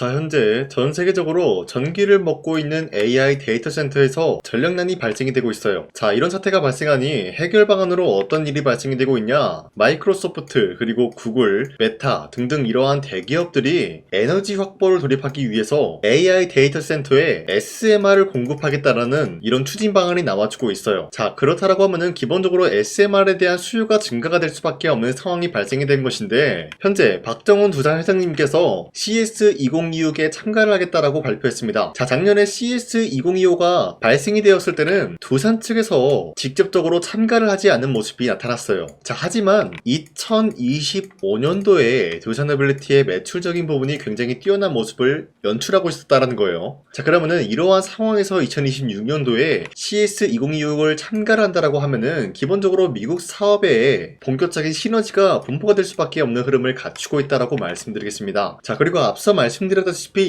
자, 현재 전 세계적으로 전기를 먹고 있는 AI 데이터 센터에서 전력난이 발생이 되고 있어요. 자, 이런 사태가 발생하니 해결 방안으로 어떤 일이 발생이 되고 있냐? 마이크로소프트, 그리고 구글, 메타 등등 이러한 대기업들이 에너지 확보를 돌입하기 위해서 AI 데이터 센터에 SMR을 공급하겠다라는 이런 추진 방안이 나와주고 있어요. 자, 그렇다라고 하면은 기본적으로 SMR에 대한 수요가 증가가 될 수밖에 없는 상황이 발생이 된 것인데, 현재 박정훈 두산 회장님께서 CS2025에 참가를 하겠다라고 발표했습니다. 자, 작년에 CS2025가 발생이 되었을 때는 두산 측에서 직접적으로 참가를 하지 않는 모습이 나타났어요. 자, 하지만 2025년도에 두산에빌리티의 매출적인 부분이 굉장히 뛰어난 모습을 연출하고 있었다는 거예요. 자, 그러면은 이러한 상황에서 2026년도에 CS2026을 참가를 한다라고 하면은 기본적으로 미국 사업에 본격적인 시너지가 분포가 될 수밖에 없는 흐름을 갖추고 있다라고 말씀드리겠습니다. 자, 그리고 앞서 말씀드렸다시피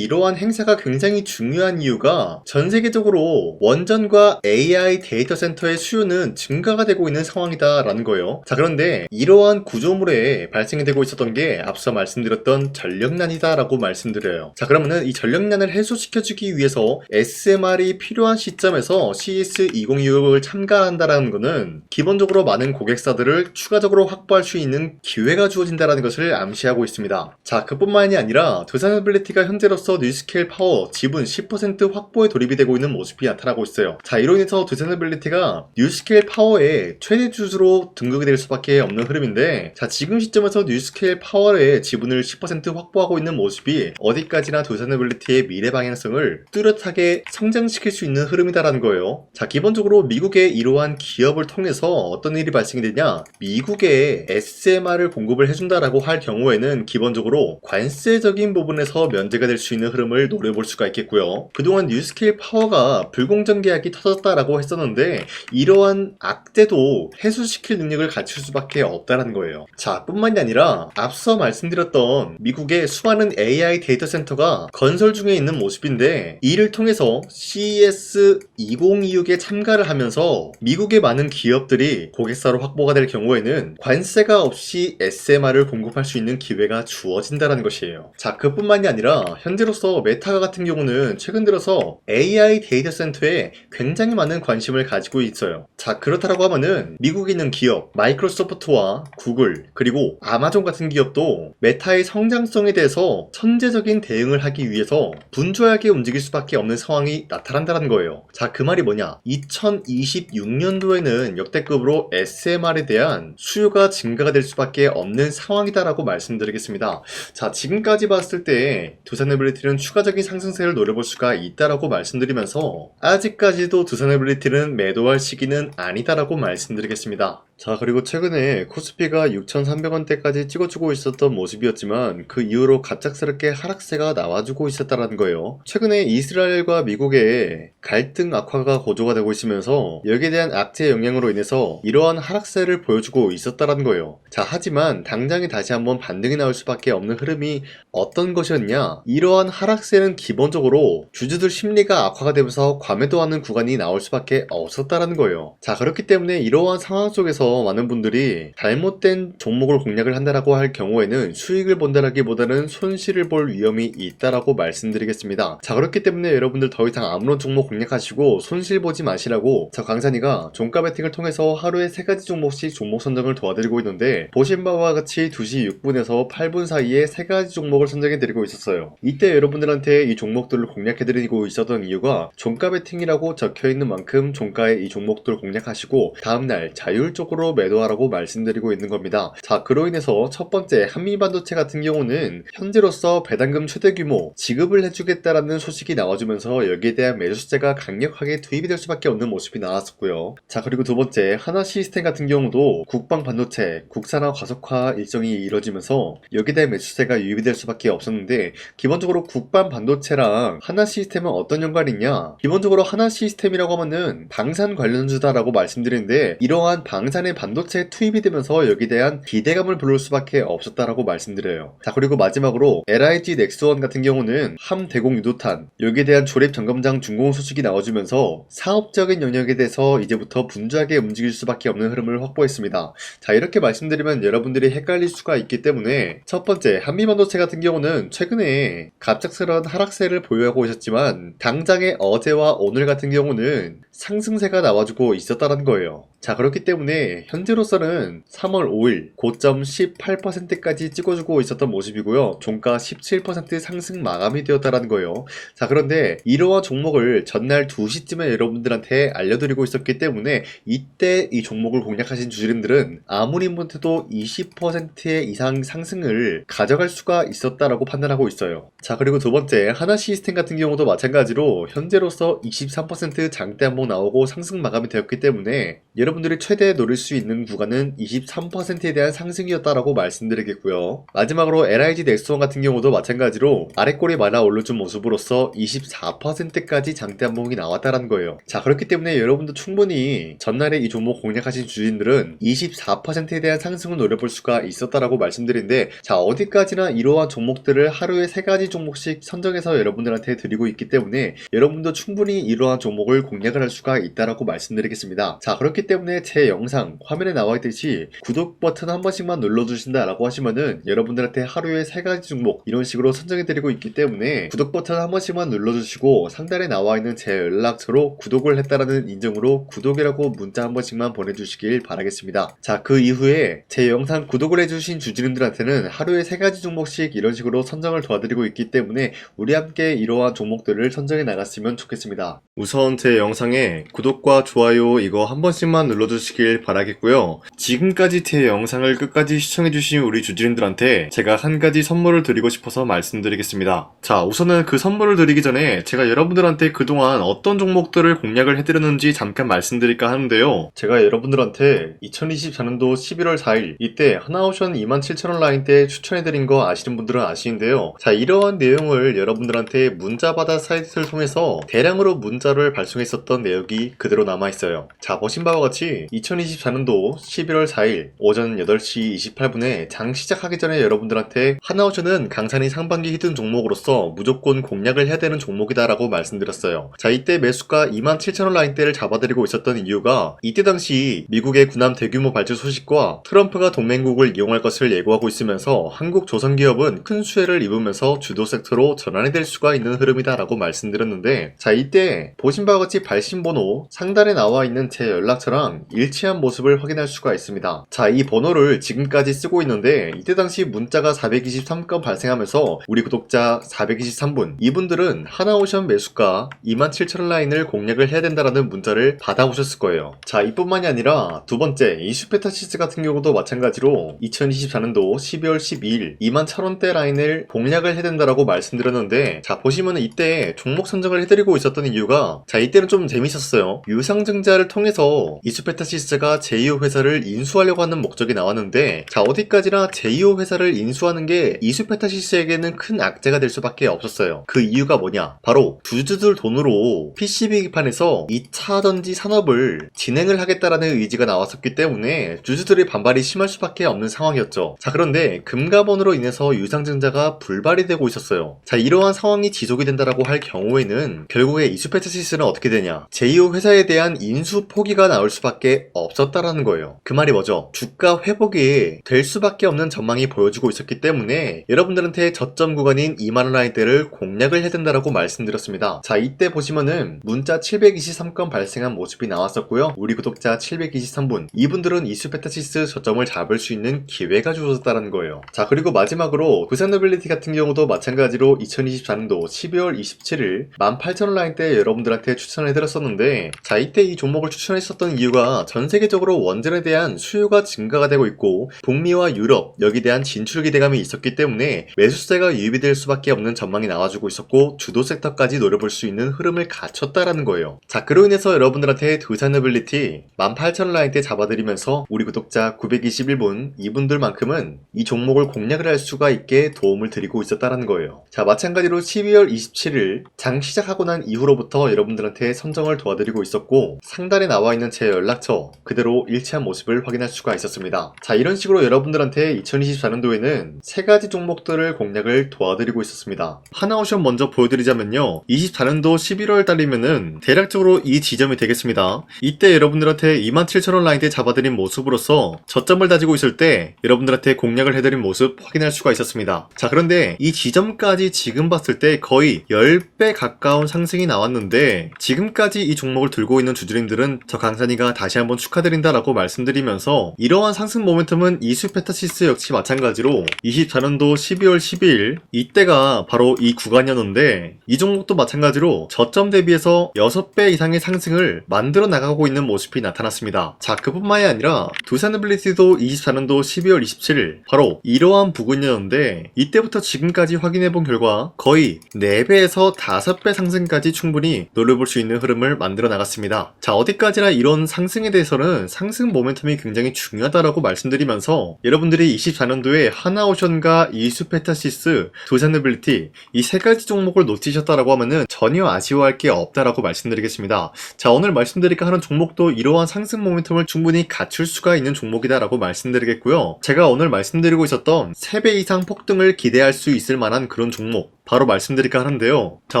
이러한 행사가 굉장히 중요한 이유가 전 세계적으로 원전과 AI 데이터 센터의 수요는 증가가 되고 있는 상황이다라는 거예요. 자, 그런데 이러한 구조물에 발생이 되고 있었던 게 앞서 말씀드렸던 전력난이다라고 말씀드려요. 자, 그러면은 이 전력난을 해소시켜주기 위해서 SMR이 필요한 시점에서 CS2026을 참가한다라는 거는 기본적으로 많은 고객사들을 추가적으로 확보할 수 있는 기회가 주어진다는 것을 암시하고 있습니다. 자, 그뿐만이 아니라 두산에빌리티가 현재로서 뉴스케일 파워 지분 10% 확보에 돌입이 되고 있는 모습이 나타나고 있어요. 자, 이로 인해서 두산에빌리티가 뉴스케일 파워의 최대 주주로 등극이 될 수밖에 없는 흐름인데, 자, 지금 시점에서 뉴스케일 파워의 지분을 10% 확보하고 있는 모습이 어디까지나 두산에빌리티의 미래 방향성을 뚜렷하게 성장시킬 수 있는 흐름이다라는 거예요. 자, 기본적으로 미국의 이러한 기업을 통해서 어떤 일이 발생이 되냐, 미국에 SMR을 공급을 해준다라고 할 경우에는 기본적으로 관세적인 부분에서 면제가 될 수 있는 흐름을 노려볼 수가 있겠고요. 그동안 뉴스케일 파워가 불공정 계약이 터졌다라고 했었는데 이러한 악재도 해소시킬 능력을 갖출 수밖에 없다는 거예요. 자, 뿐만이 아니라 앞서 말씀드렸던 미국의 수많은 AI 데이터 센터가 건설 중에 있는 모습인데, 이를 통해서 CES2026에 참가를 하면서 미국의 많은 기업들이 고객사로 확보가 될 경우에는 관세가 없이 SMR을 공급할 수 있는 기회가 주어진다는 것이에요. 자, 그뿐만이 아니라 현재로서 메타 같은 경우는 최근 들어서 AI 데이터 센터에 굉장히 많은 관심을 가지고 있어요. 자, 그렇다라고 하면은 미국에 있는 기업 마이크로소프트와 구글, 그리고 아마존 같은 기업도 메타의 성장성에 대해서 선제적인 대응을 하기 위해서 분주하게 움직일 수밖에 없는 상황이 나타난다는 거예요. 자, 그 말이 뭐냐, 2026년도에는 역대급으로 SMR에 대한 수요가 증가가 될 수밖에 없는 상황이다라고 말씀드리겠습니다. 자, 지금까지 봤을 때 두산에빌리티는 추가적인 상승세를 노려볼 수가 있다라고 말씀드리면서 아직까지도 두산에빌리티는 매도할 시기는 아니다라고 말씀드리겠습니다. 자, 그리고 최근에 코스피가 6,300원대까지 찍어주고 있었던 모습이었지만 그 이후로 갑작스럽게 하락세가 나와주고 있었다는 거예요. 최근에 이스라엘과 미국의 갈등 악화가 고조가 되고 있으면서 여기에 대한 악재 영향으로 인해서 이러한 하락세를 보여주고 있었다는 거예요. 자, 하지만 당장에 다시 한번 반등이 나올 수밖에 없는 흐름이 어떤 것이었냐, 이러한 하락세는 기본적으로 주주들 심리가 악화가 되면서 과매도하는 구간이 나올 수밖에 없었다는 거예요. 자, 그렇기 때문에 이러한 상황 속에서 많은 분들이 잘못된 종목을 공략을 한다라고 할 경우에는 수익을 본다라기보다는 손실을 볼 위험이 있다라고 말씀드리겠습니다. 자, 그렇기 때문에 여러분들 더 이상 아무런 종목 공략하시고 손실 보지 마시라고 저 강산이가 종가 베팅을 통해서 하루에 3가지 종목씩 종목 선정을 도와드리고 있는데, 보신 바와 같이 2시 6분에서 8분 사이에 3가지 종목을 선정해 드리고 있었어요. 이때 여러분들한테 이 종목들을 공략해 드리고 있었던 이유가 종가 베팅이라고 적혀 있는 만큼 종가에 이 종목들을 공략하시고 다음날 자율적으로 매도하라고 말씀드리고 있는 겁니다. 자, 그로 인해서 첫 번째 한미반도체 같은 경우는 현재로서 배당금 최대 규모 지급을 해주겠다라는 소식이 나와주면서 여기에 대한 매수세가 강력하게 투입이 될 수밖에 없는 모습이 나왔었고요. 자, 그리고 두 번째 하나시스템 같은 경우도 국방 반도체 국산화 가속화 일정이 이뤄지면서 여기에 대한 매수세가 유입이 될 수밖에 없었는데, 기본적으로 국방 반도체랑 하나시스템은 어떤 연관이 있냐, 기본적으로 하나시스템이라고 하면은 방산 관련주다라고 말씀드리는데, 이러한 방산에 단기간에 반도체에 투입이 되면서 여기에 대한 기대감을 불러올 수밖에 없었다라고 말씀드려요. 자, 그리고 마지막으로 LIG 넥스원 같은 경우는 함대공 유도탄 여기에 대한 조립 점검장 준공 소식이 나와주면서 사업적인 영역에 대해서 이제부터 분주하게 움직일 수밖에 없는 흐름을 확보했습니다. 자, 이렇게 말씀드리면 여러분들이 헷갈릴 수가 있기 때문에 첫 번째 한미반도체 같은 경우는 최근에 갑작스러운 하락세를 보유하고 있었지만 당장의 어제와 오늘 같은 경우는 상승세가 나와주고 있었다는 거예요. 자, 그렇기 때문에 현재로서는 3월 5일 고점 18%까지 찍어주고 있었던 모습이고요. 종가 17% 상승 마감이 되었다는 거예요. 자, 그런데 이러한 종목을 전날 2시쯤에 여러분들한테 알려드리고 있었기 때문에 이때 이 종목을 공략하신 주주님들은 아무리 못해도 20% 이상 상승을 가져갈 수가 있었다라고 판단하고 있어요. 자, 그리고 두 번째 하나 시스템 같은 경우도 마찬가지로 현재로서 23% 장대 한번 나오고 상승 마감이 되었기 때문에 여러분들이 최대 노릴 수 있는 구간은 23%에 대한 상승이었다라고 말씀드리겠고요. 마지막으로 LIG 넥스원 같은 경우도 마찬가지로 아래꼬리 말아 올려준 모습으로서 24%까지 장대 한봉이 나왔다는 거예요. 자, 그렇기 때문에 여러분도 충분히 전날에 이 종목 공략하신 주인들은 24%에 대한 상승을 노려볼 수가 있었다라고 말씀드린데, 자, 어디까지나 이러한 종목들을 하루에 3가지 종목씩 선정해서 여러분들한테 드리고 있기 때문에 여러분도 충분히 이러한 종목을 공략을 할 수가 있다라고 말씀드리겠습니다. 자, 그렇기 때문에 제 영상 화면에 나와 있듯이 구독 버튼 한 번씩만 눌러주신다 라고 하시면은 여러분들한테 하루에 3가지 종목 이런 식으로 선정해드리고 있기 때문에 구독 버튼 한 번씩만 눌러주시고 상단에 나와 있는 제 연락처로 구독을 했다라는 인증으로 구독이라고 문자 한 번씩만 보내주시길 바라겠습니다. 자, 그 이후에 제 영상 구독을 해주신 주주님들한테는 하루에 3가지 종목씩 이런 식으로 선정을 도와드리고 있기 때문에 우리 함께 이러한 종목들을 선정해 나갔으면 좋겠습니다. 우선 제 영상에 구독과 좋아요 이거 한 번씩만 눌러주시길 바라겠고요. 지금까지 제 영상을 끝까지 시청해주신 우리 주주님들한테 제가 한 가지 선물을 드리고 싶어서 말씀드리겠습니다. 자, 우선은 그 선물을 드리기 전에 제가 여러분들한테 그동안 어떤 종목들을 공략을 해드렸는지 잠깐 말씀드릴까 하는데요. 제가 여러분들한테 2024년도 11월 4일 이때 하나오션 27,000원 라인 때 추천해드린 거 아시는 분들은 아시는데요. 자, 이러한 내용을 여러분들한테 문자받아 사이트를 통해서 대량으로 문자를 발송했었던 내역이 그대로 남아있어요. 자, 보신 바와 같이 2024년도 11월 4일 오전 8시 28분에 장 시작하기 전에 여러분들한테 하나오션은 강산이 상반기 히든 종목으로서 무조건 공략을 해야 되는 종목이다 라고 말씀드렸어요. 자, 이때 매수가 27,000원 라인대를 잡아드리고 있었던 이유가 이때 당시 미국의 군함 대규모 발주 소식과 트럼프가 동맹국을 이용할 것을 예고하고 있으면서 한국 조선기업은 큰 수혜를 입으면서 주도 섹터로 전환이 될 수가 있는 흐름이다 라고 말씀드렸는데, 자, 이때 보신 바와 같이 발신번호 상단에 나와 있는 제 연락처랑 일치한 모습을 확인할 수가 있습니다. 자, 이 번호를 지금까지 쓰고 있는데 이때 당시 문자가 423건 발생하면서 우리 구독자 423분 이분들은 하나오션 매수가 27,000원 라인을 공략을 해야 된다라는 문자를 받아오셨을 거예요. 자, 이뿐만이 아니라 두 번째 이슈페타시스 같은 경우도 마찬가지로 2024년도 12월 12일 21,000원대 라인을 공략을 해야 된다라고 말씀드렸는데, 자, 보시면은 이때 종목 선정을 해드리고 있었던 이유가, 자, 이때는 좀 재밌었어요. 유상증자를 통해서 이슈페타시스가 제2호 회사를 인수하려고 하는 목적이 나왔는데, 자, 어디까지나 제2호 회사를 인수하는 게 이슈페타시스에게는 큰 악재가 될 수밖에 없었어요. 그 이유가 뭐냐? 바로 주주들 돈으로 PCB 기판에서 2차 전지 산업을 진행을 하겠다라는 의지가 나왔었기 때문에 주주들의 반발이 심할 수밖에 없는 상황이었죠. 자, 그런데 금감원으로 인해서 유상증자가 불발이 되고 있었어요. 자, 이러한 상황이 지속이 된다라고 할 경우에는 결국에 이슈페타시스는 어떻게 되냐? 제2호 회사에 대한 인수 포기가 나올 수밖에 없었다라는 거예요. 그 말이 뭐죠? 주가 회복이 될 수밖에 없는 전망이 보여지고 있었기 때문에 여러분들한테 저점 구간인 2만원 라인대를 공략을 해야 된다라고 말씀드렸습니다. 자, 이때 보시면은 문자 723건 발생한 모습이 나왔었고요. 우리 구독자 723분 이분들은 이슈페타시스 저점을 잡을 수 있는 기회가 주어졌다는 거예요. 자, 그리고 마지막으로 부산노빌리티 같은 경우도 마찬가지로 2024년도 12월 27일 18,000원 라인대 여러분들한테 추천을 해드렸었는데, 자, 이때 이 종목을 추천했었던 이유가 전 세계적으로 원전에 대한 수요가 증가가 되고 있고 북미와 유럽 여기에 대한 진출 기대감이 있었기 때문에 매수세가 유입이 될 수밖에 없는 전망이 나와주고 있었고 주도 섹터까지 노려볼 수 있는 흐름을 갖췄다라는 거예요. 자, 그로 인해서 여러분들한테 두산노빌리티 18,000원 라인대 잡아드리면서 우리 구독자 921분 이분들만큼은 이 종목을 공략을 할 수가 있게 도움을 드리고 있었다라는 거예요. 자, 마찬가지로 12월 27일 장 시작하고 난 이후로부터 여러분들한테 선정을 도와드리고 있었고 상단에 나와 있는 제 계좌 연락처 그대로 일치한 모습을 확인할 수가 있었습니다. 자, 이런 식으로 여러분들한테 2024년도에는 세 가지 종목들을 공략을 도와드리고 있었습니다. 하나오션 먼저 보여드리자면요, 24년도 11월 달이면은 대략적으로 이 지점이 되겠습니다. 이때 여러분들한테 27,000원 라인대 잡아드린 모습으로서 저점을 다지고 있을 때 여러분들한테 공략을 해드린 모습 확인할 수가 있었습니다. 자, 그런데 이 지점까지 지금 봤을 때 거의 10배 가까운 상승이 나왔는데, 지금까지 이 종목을 들고 있는 주주님들은 저 강산이가 다시 한번 축하드린다라고 말씀드리면서, 이러한 상승 모멘텀은 이수페타시스 역시 마찬가지로 24년도 12월 12일 이때가 바로 이 구간이었는데, 이 종목도 마찬가지로 저점 대비해서 6배 이상의 상승을 만들어 나가고 있는 모습이 나타났습니다. 자, 그뿐만이 아니라 두산에빌리티도 24년도 12월 27일 바로 이러한 부근이었는데, 이때부터 지금까지 확인해본 결과 거의 4배에서 5배 상승까지 충분히 노려볼 수 있는 흐름을 만들어 나갔습니다. 자, 어디까지나 이런 상승에 대해서는 상승 모멘텀이 굉장히 중요하다라고 말씀드리면서, 여러분들이 24년도에 하나오션과 이수페타시스, 두산에빌리티 이 세 가지 종목을 놓치셨다라고 하면은 전혀 아쉬워할 게 없다라고 말씀드리겠습니다. 자, 오늘 말씀드릴까 하는 종목도 이러한 상승 모멘텀을 충분히 갖출 수가 있는 종목이다라고 말씀드리겠고요. 제가 오늘 말씀드리고 있었던 3배 이상 폭등을 기대할 수 있을 만한 그런 종목 바로 말씀드릴까 하는데요. 자,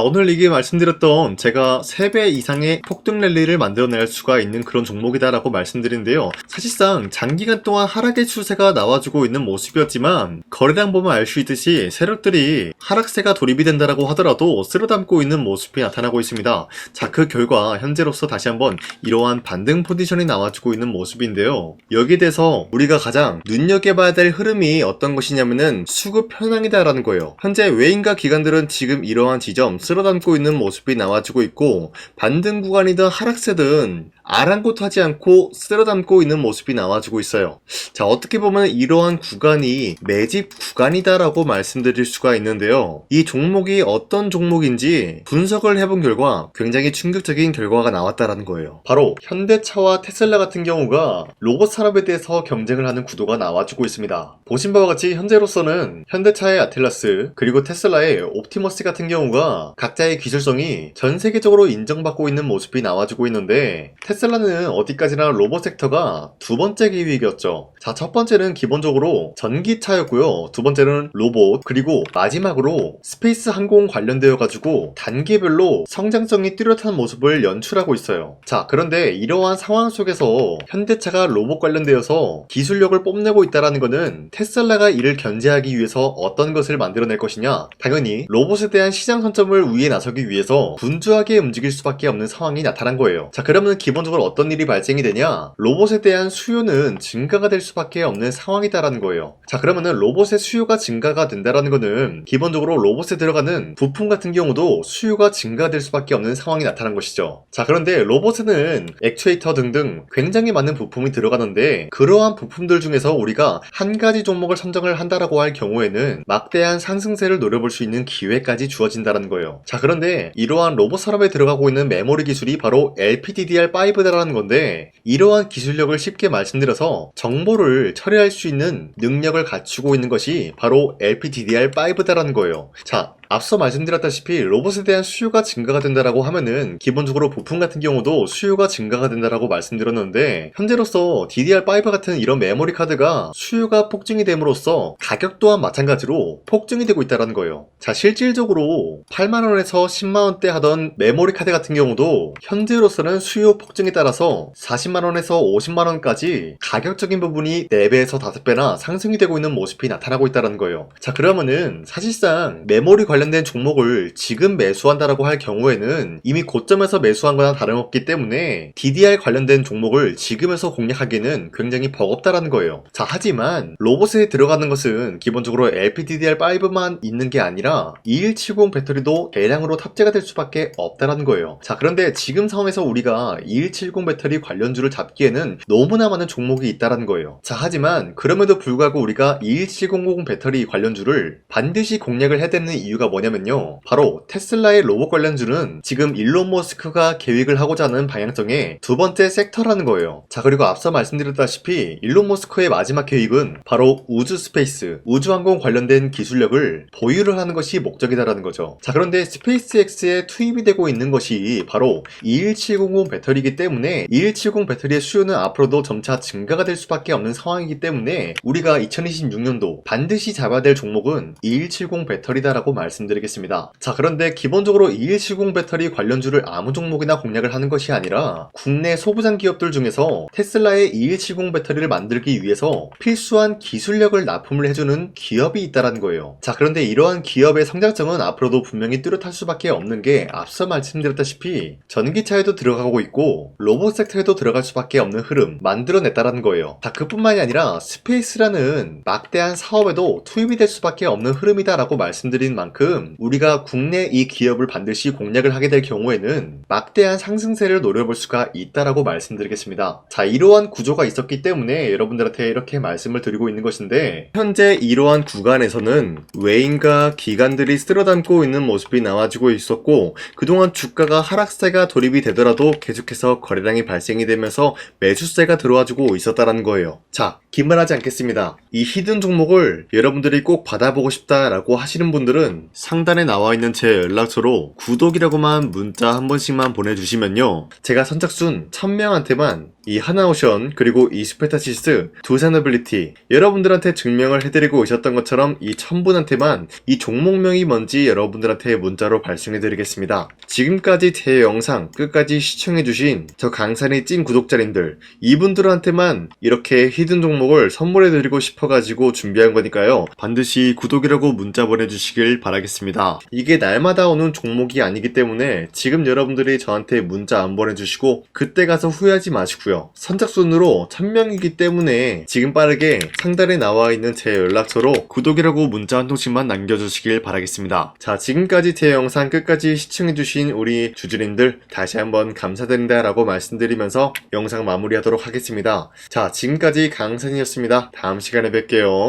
오늘 이게 말씀드렸던 제가 3배 이상의 폭등 랠리를 만들어낼 수가 있는 그런 종목이다라고 말씀드리는데요. 사실상 장기간 동안 하락의 추세가 나와주고 있는 모습이었지만, 거래량 보면 알 수 있듯이 세력들이 하락세가 돌입이 된다라고 하더라도 쓸어담고 있는 모습이 나타나고 있습니다. 자, 그 결과 현재로서 다시 한번 이러한 반등 포지션이 나와주고 있는 모습인데요. 여기에 대해서 우리가 가장 눈여겨봐야 될 흐름이 어떤 것이냐면은 수급 현황이다라는 거예요. 현재 외인과 기관들은 지금 이러한 지점 쓸어담고 있는 모습이 나와주고 있고, 반등 구간이든 하락세든 아랑곳하지 않고 쓸어담고 있는 모습이 나와주고 있어요. 자, 어떻게 보면 이러한 구간이 매집 구간이다라고 말씀드릴 수가 있는데요. 이 종목이 어떤 종목인지 분석을 해본 결과 굉장히 충격적인 결과가 나왔다라는 거예요. 바로 현대차와 테슬라 같은 경우가 로봇 산업에 대해서 경쟁을 하는 구도가 나와주고 있습니다. 보신 바와 같이 현재로서는 현대차의 아틀라스 그리고 테슬라의 옵티머스 같은 경우가 각자의 기술성이 전 세계적으로 인정받고 있는 모습이 나와주고 있는데, 테슬라는 어디까지나 로봇 섹터가 두 번째 기획이었죠. 자, 첫 번째는 기본적으로 전기차였고요. 두 번째는 로봇, 그리고 마지막으로 스페이스 항공 관련되어 가지고 단계별로 성장성이 뚜렷한 모습을 연출하고 있어요. 자, 그런데 이러한 상황 속에서 현대차가 로봇 관련되어서 기술력을 뽐내고 있다는 것은 테슬라가 이를 견제하기 위해서 어떤 것을 만들어낼 것이냐, 당연히 로봇에 대한 시장 선점을 위해 나서기 위해서 분주하게 움직일 수밖에 없는 상황이 나타난 거예요. 자, 그러면 기본적으로 어떤 일이 발생이 되냐, 로봇에 대한 수요는 증가가 될 수밖에 없는 상황이다라는 거예요. 자, 그러면은 로봇의 수요가 증가가 된다라는 거는 기본적으로 로봇에 들어가는 부품 같은 경우도 수요가 증가될 수밖에 없는 상황이 나타난 것이죠. 자, 그런데 로봇에는 액추에이터 등등 굉장히 많은 부품이 들어가는데, 그러한 부품들 중에서 우리가 한 가지 종목을 선정을 한다라고 할 경우에는 막대한 상승세를 노려볼 수 있는 기회까지 주어진다는 거예요. 자, 그런데 이러한 로봇 산업에 들어가고 있는 메모리 기술이 바로 LPDDR5다라는 건데, 이러한 기술력을 쉽게 말씀드려서 정보를 처리할 수 있는 능력을 갖추고 있는 것이 바로 LPDDR5다라는 거예요. 자, 앞서 말씀드렸다시피 로봇에 대한 수요가 증가가 된다라고 하면은 기본적으로 부품 같은 경우도 수요가 증가가 된다라고 말씀드렸는데, 현재로서 DDR5 같은 이런 메모리 카드가 수요가 폭증이 됨으로써 가격 또한 마찬가지로 폭증이 되고 있다는 거예요. 자, 실질적으로 8만원에서 10만원대 하던 메모리 카드 같은 경우도 현재로서는 수요 폭증에 따라서 40만원에서 50만원까지 가격적인 부분이 4배에서 5배나 상승이 되고 있는 모습이 나타나고 있다는 거예요. 자, 그러면은 사실상 메모리 관련된 종목을 지금 매수한다라고 할 경우에는 이미 고점에서 매수한 거나 다름없기 때문에 DDR 관련된 종목을 지금에서 공략하기에는 굉장히 버겁다라는 거예요. 자, 하지만 로봇에 들어가는 것은 기본적으로 LPDDR5만 있는 게 아니라 2170 배터리도 대량으로 탑재가 될 수밖에 없다라는 거예요. 자, 그런데 지금 상황에서 우리가 2170 배터리 관련주를 잡기에는 너무나 많은 종목이 있다라는 거예요. 자, 하지만 그럼에도 불구하고 우리가 21700 배터리 관련주를 반드시 공략을 해야 되는 이유가 이유가 뭐냐면요. 바로 테슬라의 로봇 관련주는 지금 일론 머스크가 계획을 하고자 하는 방향성의 두 번째 섹터라는 거예요. 자, 그리고 앞서 말씀드렸다시피 일론 머스크의 마지막 계획은 바로 우주 스페이스, 우주항공 관련된 기술력을 보유를 하는 것이 목적이다라는 거죠. 자, 그런데 스페이스X에 투입이 되고 있는 것이 바로 21700 배터리이기 때문에 2170 배터리의 수요는 앞으로도 점차 증가가 될 수밖에 없는 상황이기 때문에 우리가 2026년도 반드시 잡아야 될 종목은 2170 배터리다라고 말씀드리겠습니다. 자, 그런데 기본적으로 2170 배터리 관련주를 아무 종목이나 공략을 하는 것이 아니라 국내 소부장 기업들 중에서 테슬라의 2170 배터리를 만들기 위해서 필수한 기술력을 납품을 해주는 기업이 있다라는 거예요. 자, 그런데 이러한 기업의 성장성은 앞으로도 분명히 뚜렷할 수밖에 없는 게 앞서 말씀드렸다시피 전기차에도 들어가고 있고 로봇 섹터에도 들어갈 수밖에 없는 흐름 만들어냈다라는 거예요. 자, 그뿐만이 아니라 스페이스라는 막대한 사업에도 투입이 될 수밖에 없는 흐름이다라고 말씀드린 만큼 우리가 국내 이 기업을 반드시 공략을 하게 될 경우에는 막대한 상승세를 노려볼 수가 있다라고 말씀드리겠습니다. 자, 이러한 구조가 있었기 때문에 여러분들한테 이렇게 말씀을 드리고 있는 것인데 현재 이러한 구간에서는 외인과 기관들이 쓸어담고 있는 모습이 나와주고 있었고 그동안 주가가 하락세가 돌입이 되더라도 계속해서 거래량이 발생이 되면서 매수세가 들어와주고 있었다라는 거예요. 자, 긴말하지 않겠습니다. 이 히든 종목을 여러분들이 꼭 받아보고 싶다라고 하시는 분들은 상단에 나와있는 제 연락처로 구독이라고만 문자 한 번씩만 보내주시면요, 제가 선착순 1000명한테만 이 하나오션 그리고 이 스페타시스 두사너빌리티 여러분들한테 증명을 해드리고 있었던 것처럼 이 1000분한테만 이 종목명이 뭔지 여러분들한테 문자로 발송해드리겠습니다. 지금까지 제 영상 끝까지 시청해주신 저 강산의 찐 구독자님들 이분들한테만 이렇게 히든 종목을 선물해드리고 싶어가지고 준비한 거니까요, 반드시 구독이라고 문자 보내주시길 바라겠습니다. 이게 날마다 오는 종목이 아니기 때문에 지금 여러분들이 저한테 문자 안 보내주시고 그때 가서 후회하지 마시고요. 선착순으로 1000명이기 때문에 지금 빠르게 상단에 나와있는 제 연락처로 구독이라고 문자 한 통씩만 남겨주시길 바라겠습니다. 자, 지금까지 제 영상 끝까지 시청해주신 우리 주주님들 다시 한번 감사드린다 라고 말씀드리면서 영상 마무리하도록 하겠습니다. 자, 지금까지 강산이었습니다. 다음 시간에 뵐게요.